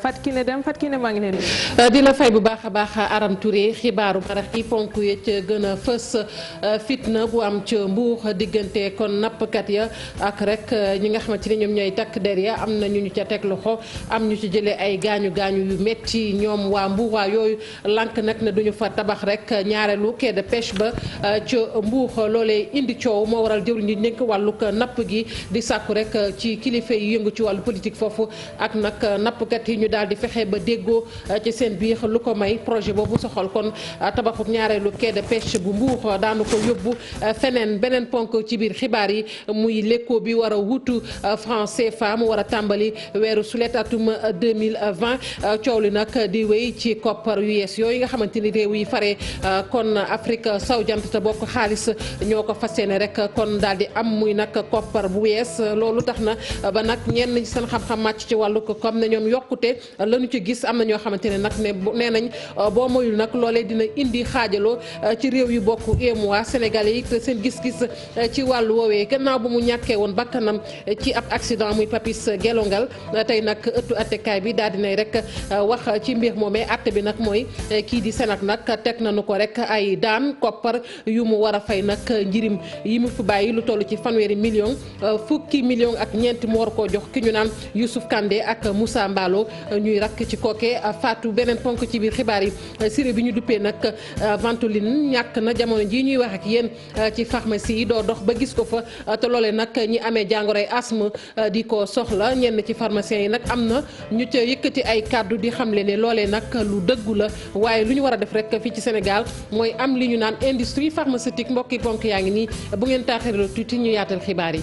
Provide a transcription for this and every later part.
Fatou Kiné Deme Fatou Kiné maa ngi leen di la fay bu baax a baax Aram Touré xibaaru marax yi ponk ya ca gën a fës fitna bu am ca Mbuur diggante kon nappkat ya ak rek ñi nga xamante ni ñoom ñooy takk der ya am na ñu ca teg loxo am ñu ci jëlee ay gaañu gaañu yu metti ñoom waa Mbuur waa yooyu lank nag ne duñu fa tabax rek ñaareelu quai de pêche ba ca Mbuur loolee indi coow moo waral jëwriñ ñi nekk wàllug napp gi di sàkku rek ci kilifa yi yëngu ci wàllu politique foofu ak nag nappkat yi ñu daal di fexe ba déggoo ci seen biir lu ko may projet boobu soxal kon tabaxuk ñaareelu quai de pêche bu Mbuur daanu ko yóbbu feneen beneen ponk ci biir xibaar yi muy l'écho bi war a wutu franc CFA mu war a tàmbali weeru sulet atum 2020 coow li nag di wéy ci koppar yu yees yooyu nga xamante ni réew yi fare kon Afrique sowu jant te bokk xaalis ñoo ko fas yéene rek kon daal di am muy nag koppar bu yees loolu tax na ba nag ñenn seen xam-xam màcc ci wàllu ko comme ne ñoom yokkute lañu ci gis am na ñoo xamante ne nag ne nee nañ boo moyul nag loolee dina indi xaajaloo ci réew yu bokk UEMOA Sénégalais yi te seen gis-gis ci wàllu woowee gannaaw bu mu ñàkkee woon bakkanam ci ab accident muy Papis Gelongal tey nag ëttu attekaay bi daal dinay rek wax ci mbir moomee atte bi nag mooy kii di Sénat nag teg nañu ko rek ay daan koppar yu mu war a fay nag njirim yi mu fi bàyyi lu toll ci fanweeri million fukki million ak ñeenti mu war koo jox ki ñu naan Youssouf Kandé ak Moussa Mballo ñuy rakk ci kooke faatu beneen ponk ci biir xibaar yi siré bi ñu duppee nag Ventoline ñàkk na jamono jii ñuy wax ak yéen ci pharmacie yi doo dox ba gis ko fa te loolee nag ñi amee jàngoroy asthme di ko soxla ñenn ci pharmaciens yi nag am na ñu ca yëkkati ay kàddu di xamle ne loolee nag lu dëggu la waaye lu ñu war a def rek fii ci Sénégal mooy am li ñu naan industrie pharmaceutique mbokki ponk yaa ngi nii bu ngeen taaxirloo tuuti ñu yaatal xibaar yi.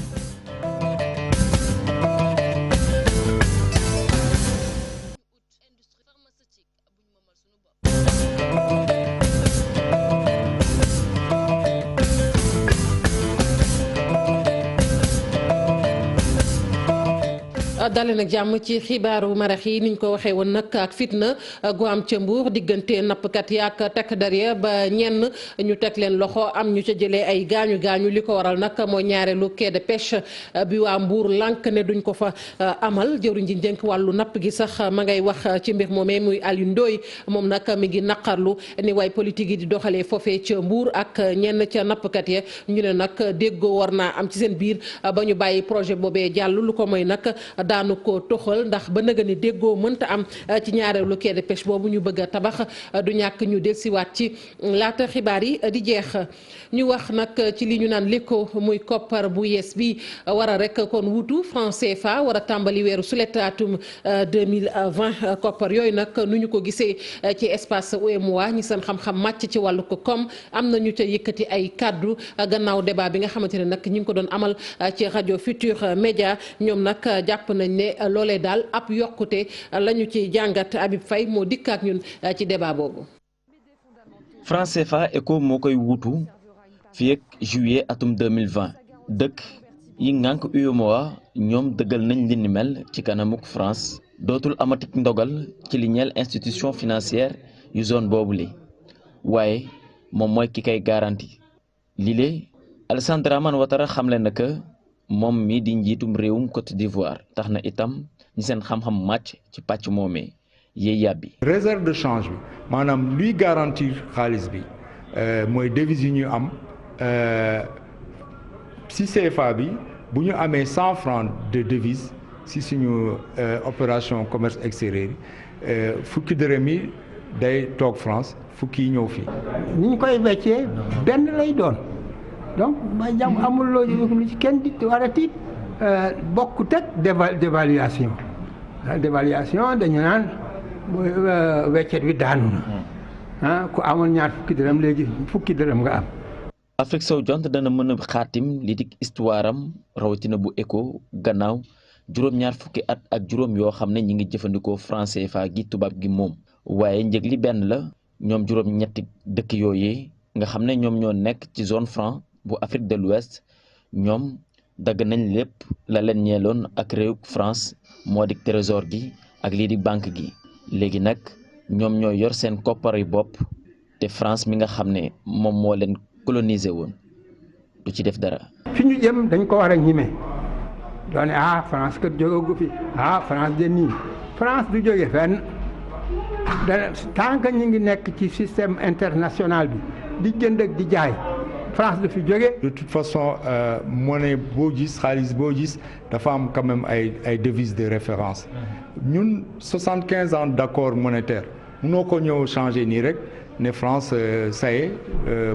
dale nag jàmm ci xibaaru marax yi niñ ko waxee woon nag ak fitna gu am ca Mbuur diggante nappkat yi ak takk der ya ba ñenn ñu teg leen loxo am ñu ca jëlee ay gaañu gaañu li ko waral nag mooy ñaareelu quai de pêche bi waa Mbuur lànk ne duñ ko fa amal jëwriñ ji njënk wàllu napp gi sax ma ngay wax ci mbir moomee muy Aliou Ndoye moom nag mi ngi naqarlu ni waay politique yi di doxalee foofee ca Mbuur ak ñenn ca nappkat ya ñu ne nag déggoo war naa am ci seen biir ba ñu bàyyi projet boobee jàll lu ko mooy nag daanu ko toxal ndax ba nëga ni déggoo mënta am ci ñaareelu quai de pêche boobu ñu bëgg a tabax du ñàkk ñu delsiwaat ci laata xibaar yi di jeex ñu wax nag ci li ñu naan l'écho muy koppar bu yees bi war a rek kon wutu franc CFA war a tàmbali weeru sulet atum 2020 koppar yooyu nag nu ñu ko gisee ci espace UEMOA ñi seen xam-xam màcc ci wàllu ko comme am na ñu ca yëkkati ay kàddu gannaaw débat bi nga xamante ne nag ñi ngi ko doon amal ci rajo Futur Média ñoom nag jàpp nañ ne loolee daal ab yokkute la ñu ci jàngat Habib Faye moo dikk ak ñun ci débat boobu. franc CFA ECO moo koy wuutu fii ak juillet atum 2020 dëkk yi ngànk UEMOA ñoom dëggal nañ li ni mel ci kanamuk France dootul amatik ndogal ci li ñeel institution financière yu zone boobule waaye moom mooy ki kay garanti lile Alassane Dramane Ouattara xamle na que moom mi di njiitum réewum Côte d'Ivoire tax na itam ñi seen xam-xam màcc ci pàcc moomee yéey yàbbi. réserve de change bi maanaam luy garantir xaalis bi mooy devise yi ñu am si CFA bi bu ñu amee 100 francs de devise si suñu opération commerce extérieur yi fukki dërëm yi day toog France fukki yi ñëw fii. ni ñu koy weccee benn lay doon. donc ma jàmm amul lu ci kenn di war a tiit bokkut ak dévaluation dañu naan weccet wi daanu na ku amoon ñaar fukki dërëm léegi fukki dërëm nga am. Afrique sowu jant dana mën a xaatim li di histoire am rawatina bu ECO gannaaw juróom-ñaar fukki at ak juróom yoo xam ne ñi ngi jëfandikoo franc CFA gi tubaab gi moom waaye njëg li benn la ñoom juróom-ñetti dëkk yooyee nga xam ne ñoom ñoo nekk ci zone franc bu Afrique de l'Ouest ñoom dagg nañ lépp la leen ñeeloon ak réew France moo di trésor gi ak lii di banque gi léegi nag ñoom ñoo yor seen koppar yu bopp te France mi nga xam ne moom moo leen colonisé woon du ci def dara. fi ñu jëm dañ ko war a ñime doone France kat jógagu fi France de nii France du jóge fenn tant que ñu ngi nekk ci système international bi di jënd ak di jaay France du fi jóge. De toute façon monnaie boo gis xaalis boo gis dafa am quand même ay devises de référence ñun 75 ans d'accord monétaire munoo ko ñëw changer nii rek ne France ça y est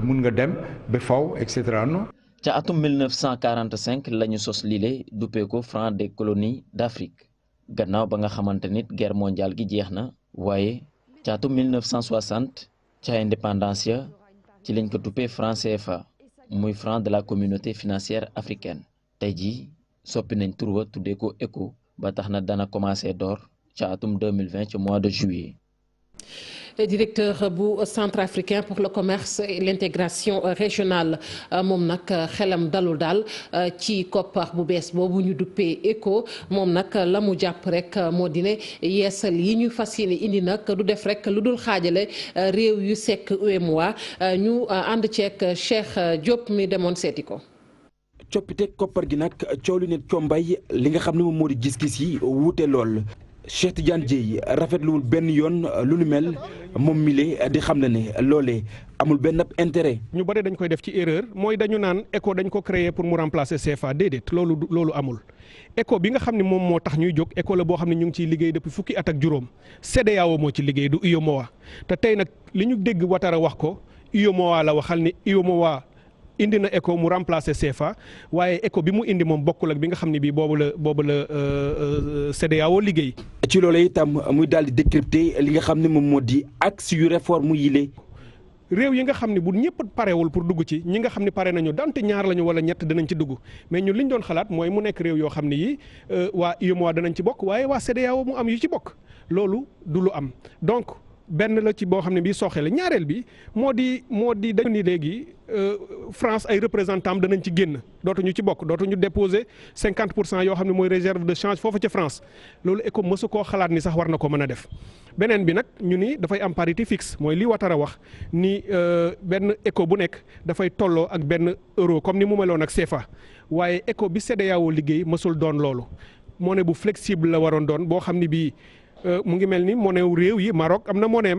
mun nga dem ba faw et cetera non. ca atum 1945 la ñu sos lile duppee ko franc des colonies d'Afrique gannaaw ba nga xamante nit guerre mondiale gi jeex na waaye ca atum 1960 ca indépendance ya ci lañ ko duppee franc CFA muy franc de la communauté financière africaine tey jii soppi nañ tur wa tuddee ko ECO ba tax na dana commencé door ca atum 2020 ci mois de juillet. Directeur bu centrafricain pour le commerce et l'intégration régionale moom nag xelam dalul daal ci koppar bu bees boobu ñu duppee ECO moom nag la mu jàpp rek moo di ne yeesal yi ñu fas yéene indi nag du def rek lu dul xaajale réew yu sekk UEMOA ñu ànd ceeg Cheikh Diop mi demoon seeti ko. coppite koppar gi nag coow li ne combay li nga xam ne moom moo di gis-gis yi wuute lool. Cheikh Tidiane Dièye rafetluwul benn yoon lu nu mel moom mile di xam ne loolee amul benn intérêt. ñu bëri dañ koy def ci erreur mooy dañu naan ECO dañ ko créer pour mu remplacer CFA déedéet loolu amul. ECO bi nga xam ne moom moo tax ñuy jóg ECO la boo xam ne ñu ngi ciy liggéey depuis fukki at ak juróom CEDEAO moo ci liggéey du UEMOA te tey nag li ñu dégg Ouattara wax ko UEMOA la waxal ni UEMOA indi na ECO mu remplacer CFA waaye ECO bi mu indi moom bokkul ak bi nga xam ne bii boobu la CEDEAO liggéey. ci loolu itam muy daal di décrypter li nga xam ne moom moo di axe yu réforme yile. réew yi nga xam ne bu ñëpp parewul pour dugg ci ñi nga xam ne pare nañu dante ñaar lañu wala ñett dinañ ci dugg mais ñun li ñu doon xalaat mooy mu nekk réew yoo xam ne yi waa UEMOA danañ ci bokk waaye waa CEDEAO mu am yu ci bokk loolu du lu am donc. benn la ci boo xam ne bii sooxe la ñaareel bi moo di dañu ni léegi France ay représentants danañ ci génn dootuñu ci bokk dootuñu déposer 50% yoo xam ne mooy réserve de change foofu ca France loolu ECO mësu koo xalaat ni sax war na ko mën a def. beneen bi nag ñu ni dafay am parité fixe mooy li Ouattara wax ni benn ECO bu nekk dafay tolloo ak benn euro comme ni mu meloon ak CFA waaye ECO bi CEDEAO liggéey mësul doon loolu monnaie bu flexible la waroon doon boo xam ne bii. mu ngi mel ni monnaie wu réew yi Maroc am na monnaie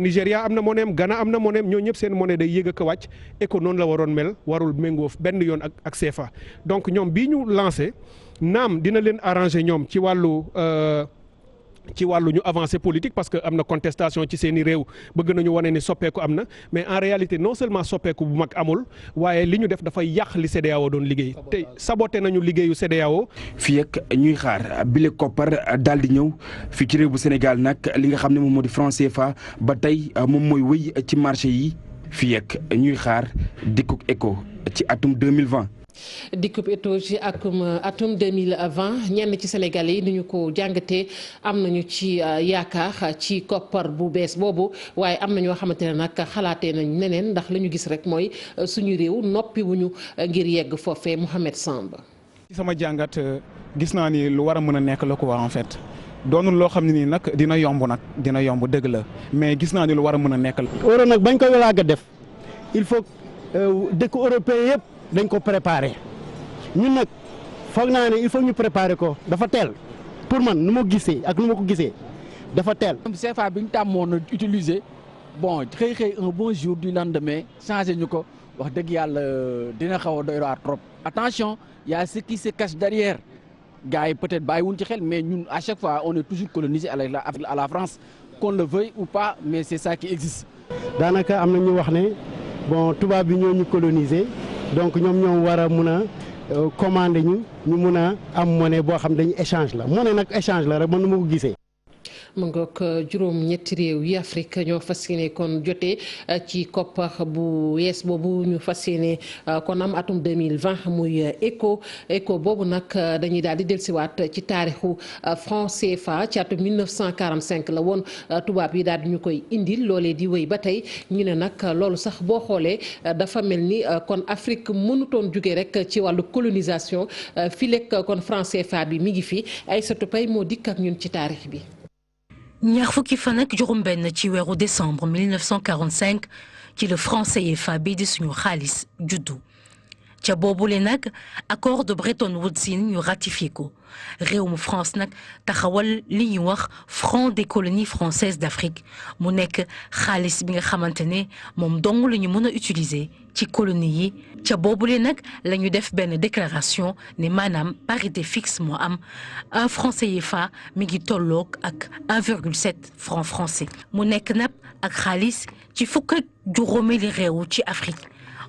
Nigéria am na monnaie Ghana am na monnaie ñoo ñëpp seen monnaie day yéeg ak a wàcc ECO noonu la waroon mel warul méngoo benn yoon ak CFA donc ñoom bii ñu lancé naam dina leen arranger ñoom ci wàllu ñu avancé politique parce que am na contestation ci seeni réew bëgg nañu wane ni soppeeku am na mais en réalité non seulement soppeeku bu mag amul waaye li ñu def dafay yàq li CEDEAO doon liggéey te saboté nañu liggéeyu CEDEAO. fii ak ñuy xaar bile koppar daal di ñëw fii ci réew bu Sénégal nag li nga xam ne moom moo di franc CFA ba tey moom mooy wëy ci marché yi fii ak ñuy xaar dikkuk ECO ci atum 2020. dikkub ECO ci atum 2020 ñenn ci Sénégalais yi ni ñu ko jàngatee am nañu ci yaakaar ci koppar bu bees boobu waaye am na ñoo xamante ne nag xalaatee nañ neneen ndax li ñu gis rek mooy suñu réew noppi wuñu ngir yegg foofee Mouhamed Samba. ci sama jàngat gis naa ni lu war a mën a nekk la ko en fait doonul loo xam ne nii nag dina yomb dëgg la mais gis naa ni lu war a mën a nekk la. euro nag bañ ko yàgg a def il faut dëkk européen yëpp. dañ ko préparer ñun nag foog naa ne il faut ñu préparer ko dafa teel pour man nu ma gisee ak nu ma ko gisee dafa teel. CFA bi ñu tàmmoon utiliser bon xëy un bon jour du lendemain changé ñu ko wax dëgg yàlla dina xaw a doy waar trop. attention y a ce qui se cache derrière gars yi peut-être bàyyiwuñ ci xel mais ñun à chaque fois on est toujours colonisé à la France qu'on le veuille ou pas mais c'est ça qui existe. daanaka am na ñu wax ne bon tubaab bi ñoo ñu coloniser. donc ñoom war a mun a commander ñu mun a am monnaie boo xam dañu échange la monnaie nag échange la rek man nu ma ko gisee. mu ngoog juróom ñetti réew yi Afrique ñoo fas yéene kon jotee ci koppar bu yees boobu ñu fas yéene kon am atum 2020 muy ECO boobu nag dañuy daal di dellusiwaat ci taarixu franc CFA ci atum 1945 la woon tubaab yi daal di ñu koy indil loolee di wéy ba tey ñu ne nag loolu sax boo xoolee dafa mel ni kon Afrique mënutoon jóge rek ci wàllu colonisation fii lekk kon franc CFA bi mi ngi fi Aïssatou Paye moo dikk ak ñun ci taarix bi. ñaar fukki fan ak juróom-benn ci weeru décembre 1945 ci le franc CFA bi di suñu xaalis juddu ca boobule nag accord de Bretton Woods yi ñu ratifié ko réewum France nag taxawal li ñuy wax franc des colonies françaises d'Afrique mu nekk xaalis bi nga xamante ne moom dong la ñu mën a utiliser ci colonie yi ca boobule nag la ñu def benn déclaration ne maanaam parité fixe moo am 1 franc CFA mi ngi tolloog ak 1,7 franc français mu nekk nag ak xaalis ci fukk ak juróomeeli réew ci Afrique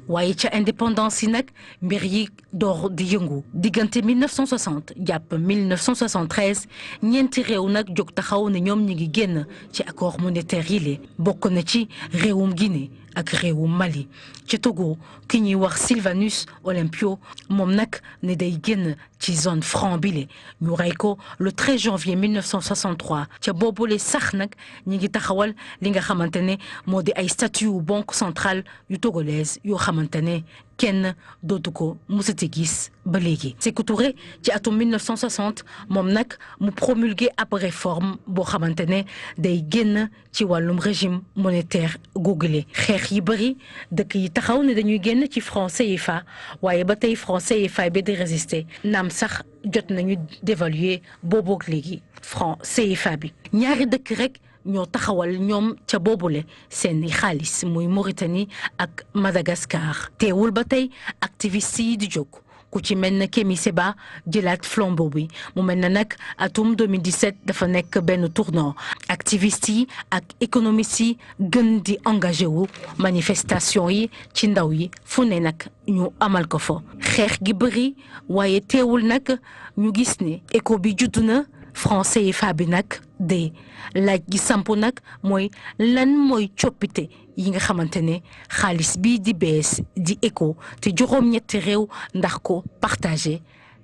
waaye ca indépendance yi nag mbir yi door di yëngu diggante 1960 jàpp 1973 ñeenti réew nag jóg taxaw ne ñoom ñi ngi génn ci accord monétaire yi le bokk na ci réewum Guinée ak réewum Mali ci Togo ki ñuy wax Sylvanus Olympio moom nag ne day génn ci zone franc bile ñu rey ko le 13 janvier 1963 ca boobule sax nag ñi ngi taxawal li nga xamante ne moo di ay statut yu banque centrale yu togolaise yoo xamante ne kenn dootu ko musati gis ba léegi. Sékou Touré ci atum 1960 moom nag mu promulgué ab réforme boo xamante ne day génn ci wàllum régime monétaire googule xeex yi bëri dëkk yi taxaw ne dañuy génn ci franc CFA waaye ba tey franc CFA bi di résister naam sax jot nañu dévaluer booboog léegi franc CFA bi ñaari dëkk rek ñoo taxawal ñoom ca boobule seeni xaalis muy Mauritanie ak Madagascar teewul ba tey activiste yi di jóg ku ci mel ne Kémi Séba jëlaat flambeau bi mu mel ne nag atum 2017 dafa nekk benn tournant activiste yi ak économistes yi gën di engagé wu manifestation yi ci ndaw yi fu ne nag ñu amal ko fa xeex gi bëri waaye teewul nag ñu gis ne éco bi judd na franc CFA bi nag de laaj gi samp nag mooy lan mooy coppite yi nga xamante ne xaalis bii di bees di éco te juróom-ñetti réew ndax ko partagé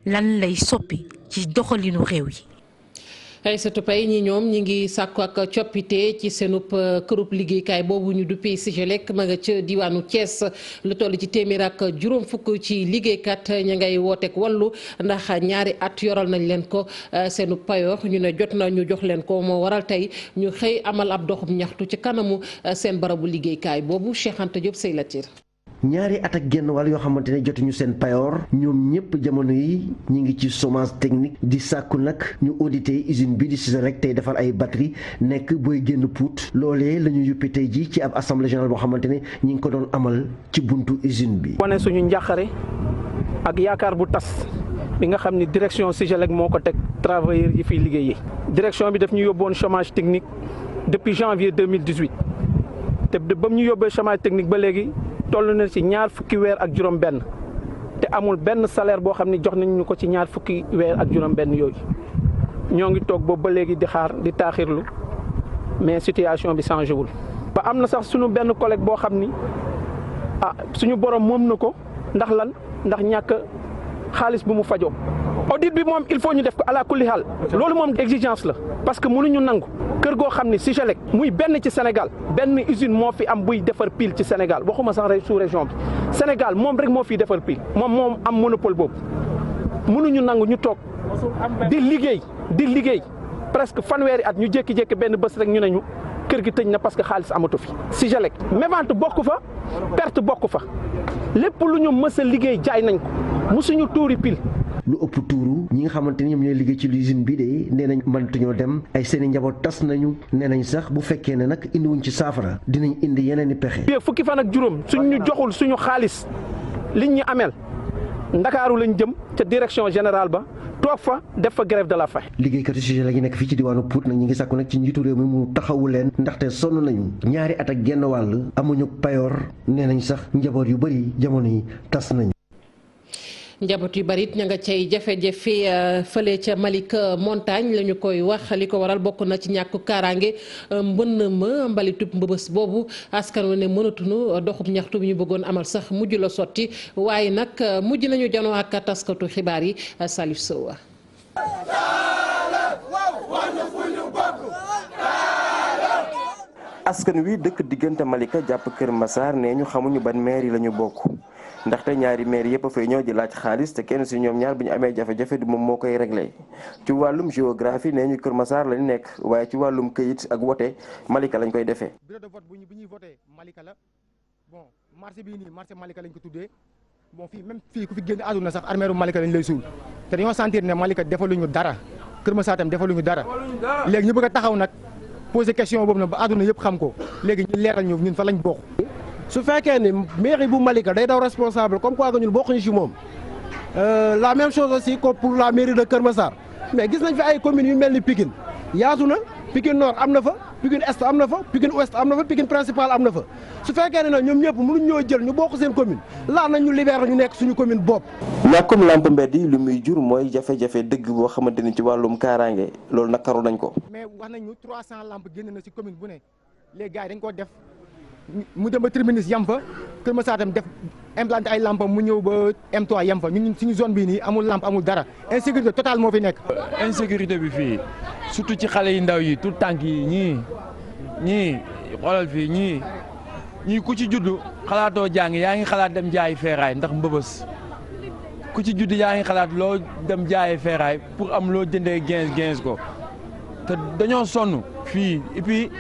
lan lay soppi ci doxalinu réew yi. Aïssatou Paye ñi ñoom ñi ngi sàkku ak coppite ci seenub kërub liggéeykaay boobu ñu duppee Sigelec ma nga ca diwaanu Thiès lu toll ci téeméer ak juróom fukk ci liggéeykat ña ngay wooteek wallu ndax ñaari at yoral nañ leen ko seenub payoor ñu ne jot na ñu jox leen ko moo waral tey ñu xëy amal ab doxub ñaxtu ci kanamu seen barabu liggéeykaay boobu Cheikh Anta Diop say latir ñaari at ak genn wàll yoo xamante ne jotuñu seen payoor ñoom ñëpp jamono yi ñu ngi ci chômage technique di sàkku nag ñu audité usine bi di Siselec tey defar ay batterie nekk booy génn Pout loolee la ñu yóbbu tey ji ci ab assemblée générale boo xamante ne ñi ngi ko doon amal ci buntu usine bi. wane suñu njàqare ak yaakaar bu tas bi nga xam ni direction Siselec moo ko teg travailleurs yi fiy liggéeyee direction bi daf ñu yóbboon chômage technique depuis janvier 2018 te ba mu ñu yóbbee chômage technique ba léegi. toll na ci ñaar fukki weer ak juróom benn te amul benn salaire boo xam ne jox nañ ñu ko ci ñaar fukki weer ak juróom benn yooyu ñoo ngi toog boobu ba léegi di xaar di taaxirlu mais situation bi changé wul. ba am na sax suñu benn collègue boo xam ni suñu borom moom na ko ndax lan ndax ñàkk xaalis bu mu fajoo audit bi moom il faut ñu def ko ala kulli xaal loolu moom exigence la parce que mënuñu nangu kër goo xam ni Sigelec muy benn ci Sénégal benn usine moo fi am buy defar pile ci Sénégal waxuma sax rek sous région bi Sénégal moom rek moo fiy defar pile moom am monopole boobu mënuñu nangu ñu toog di liggéey presque fanweeri at ñu jékki-jékki benn bés rek ñu ne ñu kër gi tëj na parce que xaalis amatu fi. Sigelec mévente bokk fa perte bokk fa lépp lu ñu mës a liggéey jaay nañ ko mësuñu tuuri pile. lu ëpp tuuru ñi nga xamante ni ñoom ñooy liggéey ci l'usine bi de nee nañ mënatuñoo dem ay seeni njaboot tas nañu nee nañ sax bu fekkee ne nag indiwuñ ci saafara dinañ indi yeneen i pexe. fukki fan ak juróom suñ ñu joxul suñu xaalis liñ ñu ameel ndakaaru lañ jëm ca direction générale ba toog fa def fa grève de la faim. liggéeykatu Sigelec yi nekk fii ci diwaanu Pout nag ñi ngi sàkku nag ci njiitu réew mi mu taxawu leen ndaxte sonn nañu ñaari at ak genn wàll amuñu payoor nee nañ sax njaboot yu bëri jamono yi tas nañ. njaboot yu bari it ña nga cay jafe-jafe fële ca Malick montagne la ñu koy wax li ko waral bokk na ci ñàkk kaaraange mbënn ma mbalitub mbëbës boobu askan wi ne mënatuñu doxub ñaxtu bi ñu bëggoon amal sax mujj la sotti waaye nag mujj nañu janoo ak taskatu xibaar yi Salif Sow. askan wi dëkk diggante Malika jàpp Kër Massar nee ñu xamuñu ban maire yi la ñu bokk ndaxte ñaari maire yëpp a fay ñëw di laaj xaalis te kenn si ñoom ñaar bu ñu amee jafe-jafe du moom moo koy réglé ci wàllum géographie nee ñu Kër Massar lañ nekk waaye ci wàllum këyit ak wote Malika lañ koy defee. bureau de vote bi ñuy voté Malika la bon marché bii nii marché Malika lañ ko tuddee bon fii même fii ku fi génn àdduna sax armeeru Malika lañ lay suul te dañoo sentir ne Malika defaluñu dara Kër Massar tam defaluñu dara léegi ñu bëgg a taxaw nag poser question boobu nag ba àdduna yëpp xam ko léegi ñu leeral ñu ñun fa lañ bokk. su fekkee ni mairie bu Malika day daw responsable comme quoi que ñun bokkuñu ci moom la même chose aussi que pour la mairie de Kër Massar mais gis nañ fi ay communes yu mel ni Pikine yaatu na Pikine Nord am na fa Pikine Est am na fa Pikine Ouest am na fa Pikine principal am na fa su fekkee ne nag ñoom ñëpp mënuñ ñoo jël ñu bokk seen commune laa nañ ñu libérer ñu nekk suñu commune bopp. ñàkkum lamp mbedd yi lu muy jur mooy jafe-jafe dëgg boo xamante ni ci wàllum kaaraange loolu nag karu nañ ko. mais wax nañ ñu 300 lampes génn na ci commune bu ne les gars yi dañ ko def mu dem ba terminus yam fa Kër Massar tam def implanté ay lampes mu ñëw ba M3 yam fa ñun suñu zone bii nii amul lampe amul dara insécurité totale moo fi nekk. insécurité bi fii surtout ci xale yi ndaw yi tout tànk yi ñii xoolal fii ñii ku ci juddu xalaatoo jàng yaa ngi xalaat dem jaayi feeraay ndax mbëbës ku ci juddu yaa ngi xalaat loo dem jaayi feeraay pour am loo jëndee 15 ko te dañoo sonn fii et puis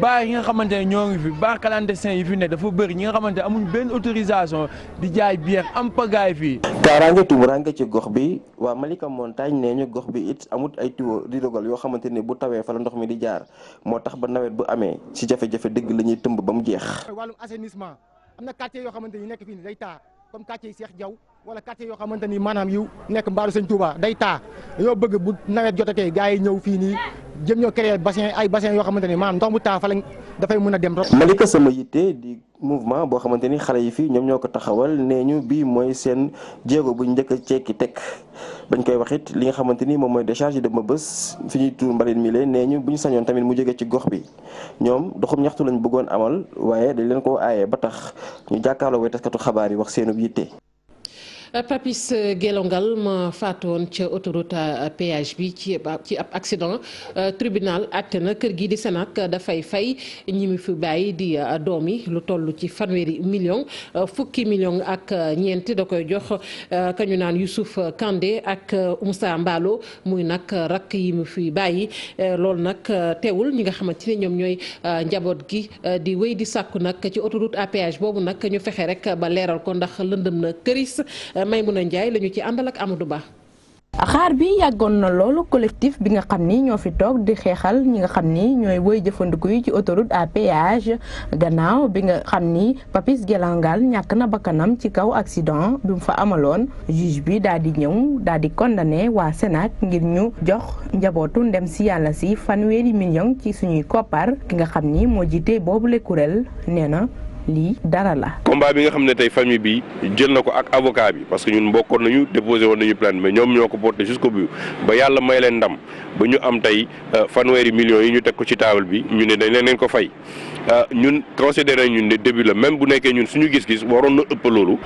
baar yi nga xamante ne ñoo ngi fi baar clandestin yi fi ne dafa bëri ñi nga xamante ne amuñ benn autorisation di jaay biir am pagaay fii. kaaraange tumuraange ci gox bi waa Malika Montagne nee ñu gox bi it amut ay tuyau di dogal yoo xamante ne bu tawee fa la ndox mi di jaar moo tax ba nawet bu amee ci jafe-jafe dëgg la ñuy tëmb ba mu jeex. wàllum assainissement am na quartier yoo xamante ni nekk fii nii day taa comme quartier yi Cheikh Diaw wala quartier yoo xamante ni maanaam yu nekk mbaaru Sëñ Touba day taa dañoo bëgg bu nawet jotatee gars yi ñëw fii nii jëm ñoo créer ay bassin yoo xamante ni maanaam ndox bu taa fa lañ dafay mën a dem. Malika sama yitte di mouvement boo xamante ni xale yi fii ñoom ñoo ko taxawal nee ñu bii mooy seen jéego bu njëkk a cekki teg bañ koy wax it li nga xamante ni moom mooy décharge de Mbeubeuss fi ñuy tuur mbalit mi leen nee ñu bu ñu sañoon tamit mu jóge ci gox bi ñoom doxum ñaxtu lañ bëggoon amal waaye dañ leen koo aaye ba tax ñu jàkkaarloo way taskatu xabaar yi wax seenub yitte. Papis Gelongal ma faatoon ca autoroute péage bi ci ab accident tribunal àtte na kër gi di Sénac dafay fay ñi mu fi bàyyi di doom yi lu toll ci fanweeri million fukki million ak ñeent da koy jox ka ñu naan Youssouf Kandé ak Moussa Mbalo muy nag rakk yi mu fi bàyyi loolu nag teewul ñi nga xamante ne ñoom ñooy njaboot gi di wéy di sàkku nag ci autoroute à péage boobu nag ñu fexe rek ba leeral ko ndax lëndëm na këris Maymuna Njaay lañu ci àndal ak Amadou Ba. xaar bi yàggoon na loolu collectif bi nga xam ni ñoo fi toog di xeexal ñi nga xam ni ñooy woy jëfandiku yi ci autoroute à péage gannaaw bi nga xam ni Papis Gelongal ñàkk na bakkanam ci kaw accident bi mu fa amaloon juge bi daal di ñëw daal di condamné waa Sénac ngir ñu jox njabootu ndem si yàlla si fanweeri million ci suñuy koppar ki nga xam ni moo jiite boobule kuréel nee na lii dara la. combat bi nga xam ne tey famille bi jël na ko ak avocat bi parce que ñun mbokkoon nañu déposé woon nañu plainte mais ñoom ñoo ko porté jusqu'au bout ba yàlla may leen ndam ba ñu am tey fanweeri millions yi ñu teg ko ci table bi ñu ne dañ leen ko fay ñun considéré ñun ne début la même bu nekkee ñun suñu gis-gis waroon na ëpp loolu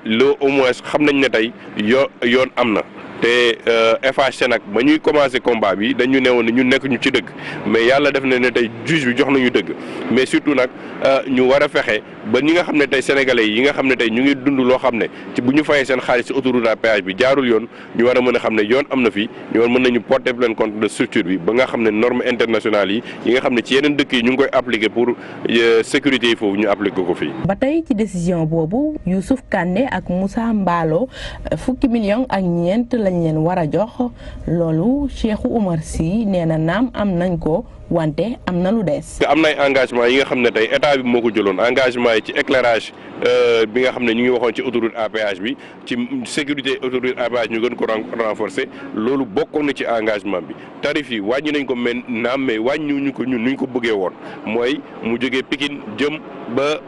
loo au moins xam nañ ne tey yoon am na. te FH Sénac ba ñuy commencé combat bi dañu newoon ne ñun nekk ñu ci dëgg mais yàlla def na ne tey juge bi jox nañu dëgg mais surtout nag ñu war a fexe ba ñi nga xam ne tey sénégalais yi nga xam ne tey ñu ngi dund loo xam ne ci bu ñu fayee seen xaalis ci autoroute à péage bi jaarul yoon ñu war a mën a xam ne yoon am na fi ñu war mën nañu porter plainte contre de structure bi ba nga xam ne normes internationales yi nga xam ne ci yeneen dëkk yi ñu ngi koy appliquer pour sécurité yi foofu ñu appliquer ko fii. ba tey ci décision boobu Youssouf Kandé ak Moussa Mbalo fukki million ak ñeent lañ leen war a jox loolu Cheikhou Oumar Sy nee na naam am nañ ko wante am na lu des. am na ay engagement yi nga xam ne tey état bi moo ko jëloon engagement yi ci éclairage bi nga xam ne ñu ngi waxoon ci autoroute à péage bi ci sécurité autoroute à péage ñu gën ko renforcer loolu bokkoon na ci engagement bi tarif yi wàññi nañ ko mais wàññiwuñu ko ñun nuñ ko bëggee woon mooy mu jógee Pikine jëm ba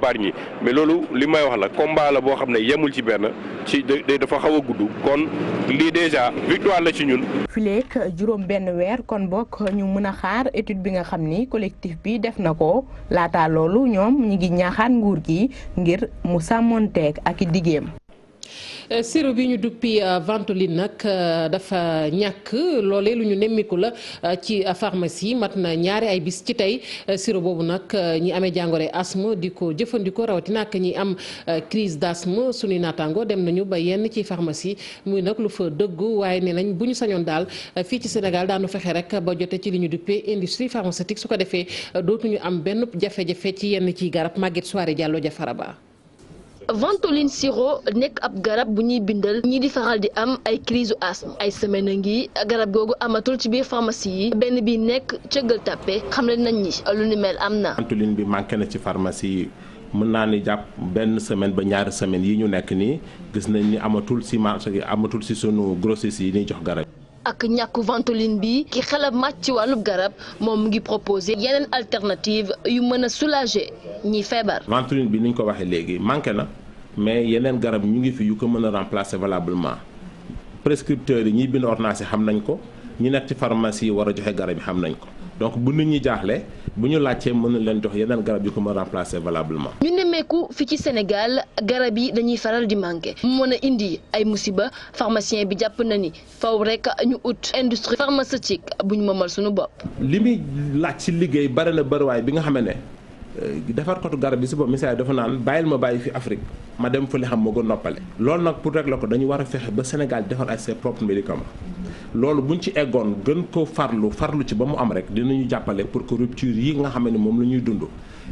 Bargny mais loolu li may wax la combat la boo xam ne yemul ci benn ci dafa xaw a gudd kon lii déjà victoire la ci ñun. fileek juróom benn weer kon bokk ñu mën a xaar étude bi nga xam ni collectif bi def na ko laata loolu ñoom ñi ngi ñaaxaat nguur gi ngir mu sàmmonteeg ak i diggéem. sirop bi ñu duppi Ventoline nag dafa ñàkk loolee lu ñu nemmiku la ci pharmacie mat na ñaari ay bis ci tey sirop boobu nag ñi amee jàngoro asthme di ko jëfandikoo rawatina ak ñi am crise d'asthme suñuy naataango dem nañu ba yenn ci pharmacie muy nag lu fa dëggu waaye nee nañ bu ñu sañoon daal fii ci Sénégal daanu fexe rek ba jote ci li ñu duppee industrie pharmaceutique su ko defee dootuñu am benn jafe-jafe ci yenn ciy garab Maguette Soirée Diallo Jafara Ba. Ventoline sirop nekk ab garab bu ñuy bindal ñi di faral di am ay crise asthme ay semaine a ngi garab googu amatul ci biir pharmacie yi benn bi nekk ca Gueule Tapée xamle nañ ni lu ni mel am na. Ventoline bi manqué na ci pharmacie yi mën naa ni jàpp benn semaine ba ñaari semaine yi ñu nekk nii gis nañ ni amatul ci marché gi amatul ci sunu grossistes yi ñuy jox garab. ak ñàkku Ventoline bi ki xelab màcc ci wàllub garab moom mu ngi proposé yeneen alternative yu mën a soulager ñi feebar. Ventoline bi ni ñu ko waxee léegi manqué na mais yeneen garab ñu ngi fi yu ko mën a remplacer valablement prescripteurs yi ñiy bind ordonnance yi xam nañ ko ñi nekk ci pharmacie yi war a joxe garab yi xam nañ ko donc bu nit ñi jaaxle bu ñu laajtee mën na leen jox yeneen garab yu ko mën a remplacer valablement. ñu nemmeeku fi ci Sénégal garab yi dañuy faral di manqué mu mën a indi ay musiba pharmacien bi jàpp na ni faw rek ñu ut industrie pharmaceutique bu ñu moomal suñu bopp. li muy laaj ci liggéey bari na bëriwaay bi nga xam ne defar kotu garab bi si bopp misaal dafa naan bàyyil ma bàyyi fi Afrique ma dem fële xam moo gën noppale. loolu nag pour régler ko dañu war a fexe ba Sénégal defar ay ses propres médicaments loolu buñ ci eggoon gën ko farlu ci ba mu am rek dinañu jàppale pour que rupture yi nga xam ne moom la ñuy dund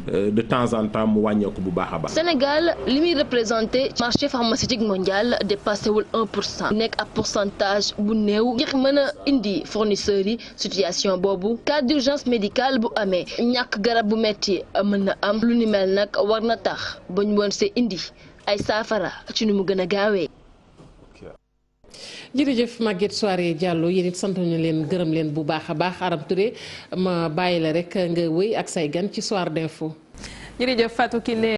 de temps en temps mu wàññeeku bu baax a baax. Sénégal li muy représenté marché pharmaceutique mondial dépassé wul 1% nekk ab pourcentage bu néew ngir mën a indi fournisseurs yi situation boobu cas d'urgence médicale bu amee ñàkk garab bu metti mën na am lu ni mel nag war na tax ba ñu woon see indi ay saafara ci nu mu gën a gaawee. jërëjëf Maguette Soirée Diallo yéen it sant nañu leen gërëm leen bu baax a baax Aram Touré ma bàyyi la rek nga wëy ak say gan ci Soir d'info. jërëjëf Fatou Kiné